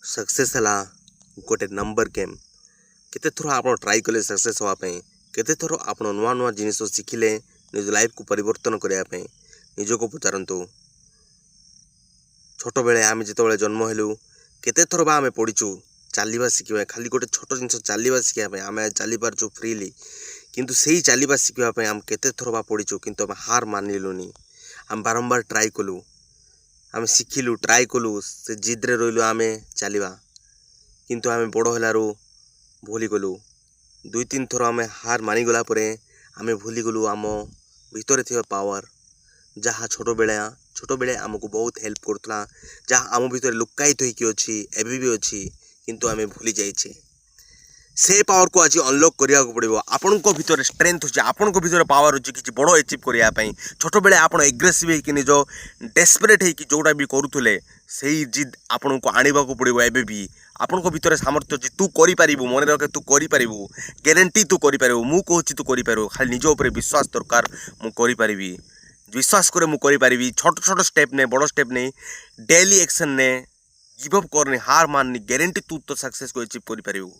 Success है गोटे number game केते थर आप ट्राई कले सक्सेस होगापी केते थर आप नुआ नुआ जिनिस शिखिले निज लाइफ को परिवर्तन करने निज को पचारतु छोट बेले आम जो जन्म हेलु केते थर आम पढ़ीचु चलवा शिखा खाली गोटे छोट जिन चलवा शिखापी आम चली पार्चु फ्रीली किंतु से चलवा शिखापी आम केते थर पढ़ीचु किंतु आम हार मानिलुनी आम बारंबार ट्राई कलु आम शिखिलु ट्राई कलु से जिद्रे रही आम चलवा किंतु आम बड़ हेलु भूली गलु दुई तीन थर आम हार मानिगला आम भूली गलु आम भितर थी पावर जहाँ छोट बेले आमको बहुत हेल्प करुला जहाँ आम भितर लुकायित होइकी अच्छी एबी भी अच्छी किंतु आम भूली जाइए से पावर को आज अनलॉक करिया को पड़ो आपण भितर स्ट्रेंथ अच्छे आपण भितर पावर अच्छे किसी बड़ एचिव करने छोट बेले आप एग्रेसिव होकर निज डेस्परेट होकर जोटा भी करुले से जिद आपन को आने को पड़ो एबे भी आपण भितर सामर्थ्य अच्छे तू करू मन रखे तू करू ग्यारंटी तू करू मु कहूँ तू करू खाली निज उपर विश्वास दरकार मुझे विश्वास करे मुझे छोट छोट स्टेप ने बड़ स्टेप नहीं डेली एक्शन ने गिव अप करनी हार माननी ग्यारंटी तू तो सक्सेस को अचीव करू।